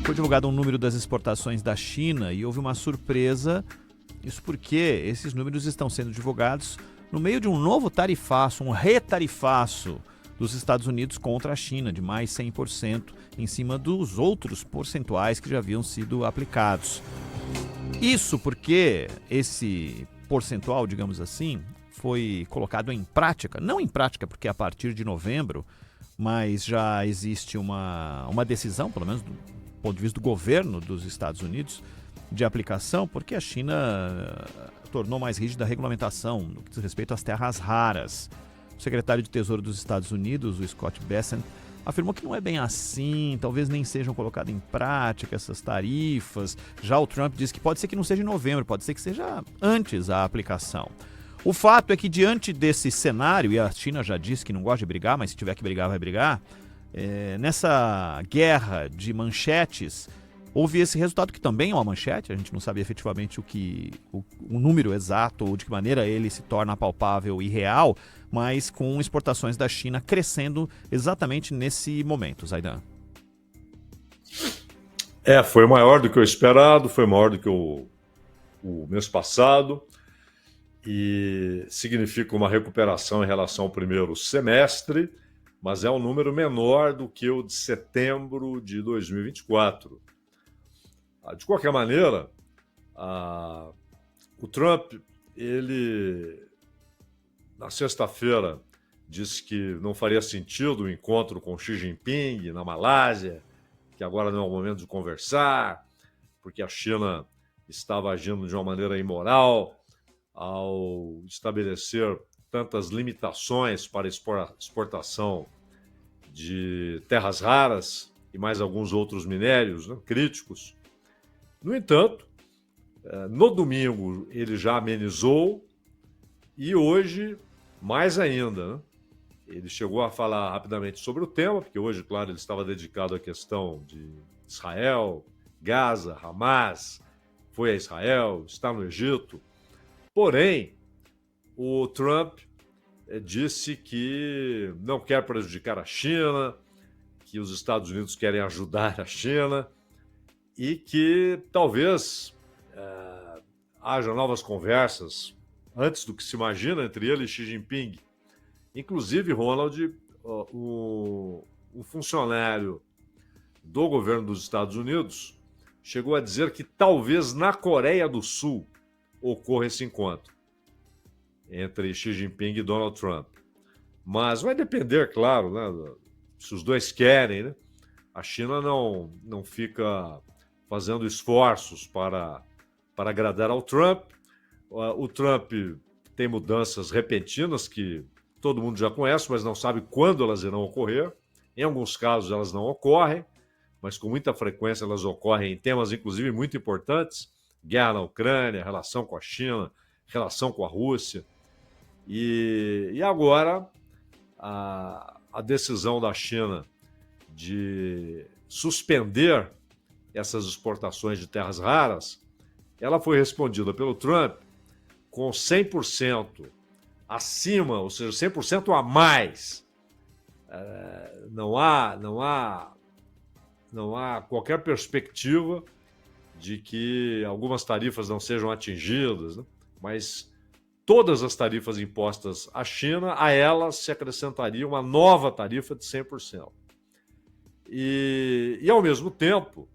foi divulgado um número das exportações da China e houve uma surpresa. Isso porque esses números estão sendo divulgados no meio de um novo tarifaço, um retarifaço dos Estados Unidos contra a China, de mais 100% em cima dos outros percentuais que já haviam sido aplicados. Isso porque esse percentual, digamos assim, foi colocado em prática, não em prática porque a partir de novembro, mas já existe uma decisão, pelo menos do ponto de vista do governo dos Estados Unidos, de aplicação, porque a China tornou mais rígida a regulamentação no que diz respeito às terras raras. O secretário de Tesouro dos Estados Unidos, o Scott Bessent, afirmou que não é bem assim, talvez nem sejam colocadas em prática essas tarifas. Já o Trump disse que pode ser que não seja em novembro, pode ser que seja antes a aplicação. O fato é que diante desse cenário, e a China já disse que não gosta de brigar, mas se tiver que brigar, vai brigar, nessa guerra de manchetes, houve esse resultado que também é uma manchete, a gente não sabe efetivamente o número exato ou de que maneira ele se torna palpável e real, mas com exportações da China crescendo exatamente nesse momento, Zaidan. Foi maior do que o esperado, foi maior do que o mês passado e significa uma recuperação em relação ao primeiro semestre, mas é um número menor do que o de setembro de 2024. De qualquer maneira, o Trump, ele, na sexta-feira, disse que não faria sentido o encontro com Xi Jinping na Malásia, que agora não é o momento de conversar, porque a China estava agindo de uma maneira imoral ao estabelecer tantas limitações para exportação de terras raras e mais alguns outros minérios, né, críticos. No entanto, no domingo ele já amenizou e hoje mais ainda, né? Ele chegou a falar rapidamente sobre o tema, porque hoje, claro, ele estava dedicado à questão de Israel, Gaza, Hamas, foi a Israel, está no Egito. Porém, o Trump disse que não quer prejudicar a China, que os Estados Unidos querem ajudar a China e que talvez haja novas conversas antes do que se imagina entre ele e Xi Jinping. Inclusive, Ronald, um funcionário do governo dos Estados Unidos chegou a dizer que talvez na Coreia do Sul ocorra esse encontro entre Xi Jinping e Donald Trump. Mas vai depender, claro, né, se os dois querem, né? A China não fica fazendo esforços para agradar ao Trump. O Trump tem mudanças repentinas que todo mundo já conhece, mas não sabe quando elas irão ocorrer. Em alguns casos elas não ocorrem, mas com muita frequência elas ocorrem em temas, inclusive, muito importantes. Guerra na Ucrânia, relação com a China, relação com a Rússia. E agora a decisão da China de suspender essas exportações de terras raras, ela foi respondida pelo Trump com 100% acima, ou seja, 100% a mais. Não há qualquer perspectiva de que algumas tarifas não sejam atingidas, né? Mas todas as tarifas impostas à China, a elas se acrescentaria uma nova tarifa de 100%. E ao mesmo tempo,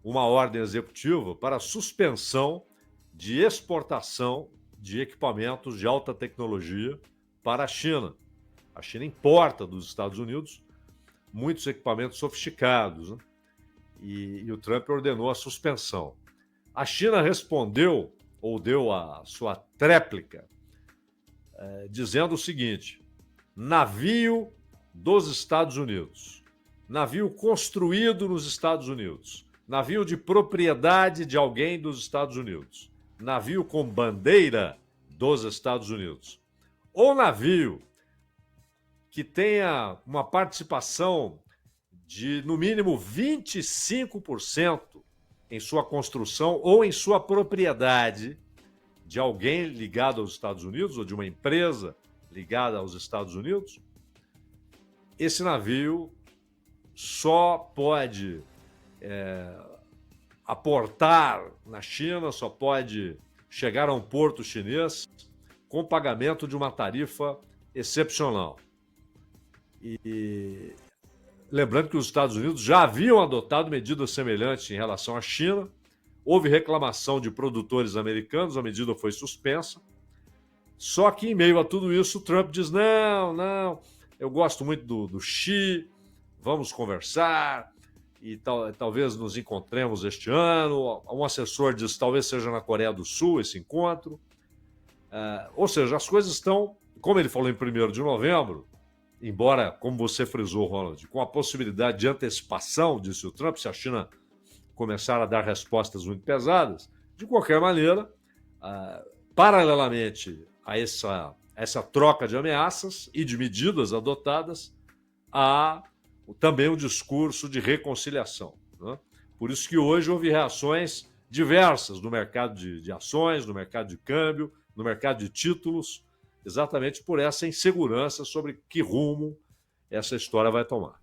uma ordem executiva para a suspensão de exportação de equipamentos de alta tecnologia para a China. A China importa dos Estados Unidos muitos equipamentos sofisticados, né? E o Trump ordenou a suspensão. A China respondeu, ou deu a sua tréplica, dizendo o seguinte: navio dos Estados Unidos, navio construído nos Estados Unidos, navio de propriedade de alguém dos Estados Unidos, navio com bandeira dos Estados Unidos, ou navio que tenha uma participação de, no mínimo, 25% em sua construção ou em sua propriedade de alguém ligado aos Estados Unidos ou de uma empresa ligada aos Estados Unidos, esse navio só pode aportar na China, só pode chegar a um porto chinês com pagamento de uma tarifa excepcional. E lembrando que os Estados Unidos já haviam adotado medidas semelhantes em relação à China, houve reclamação de produtores americanos, a medida foi suspensa. Só que em meio a tudo isso, Trump diz, não, eu gosto muito do Xi, vamos conversar e talvez nos encontremos este ano. Um assessor diz, talvez seja na Coreia do Sul esse encontro. Ou seja, as coisas estão, como ele falou em 1º de novembro, embora, como você frisou, Ronald, com a possibilidade de antecipação, disse o Trump, se a China começar a dar respostas muito pesadas, de qualquer maneira, paralelamente a essa troca de ameaças e de medidas adotadas, há também um discurso de reconciliação, né? Por isso que hoje houve reações diversas no mercado de ações, no mercado de câmbio, no mercado de títulos, exatamente por essa insegurança sobre que rumo essa história vai tomar.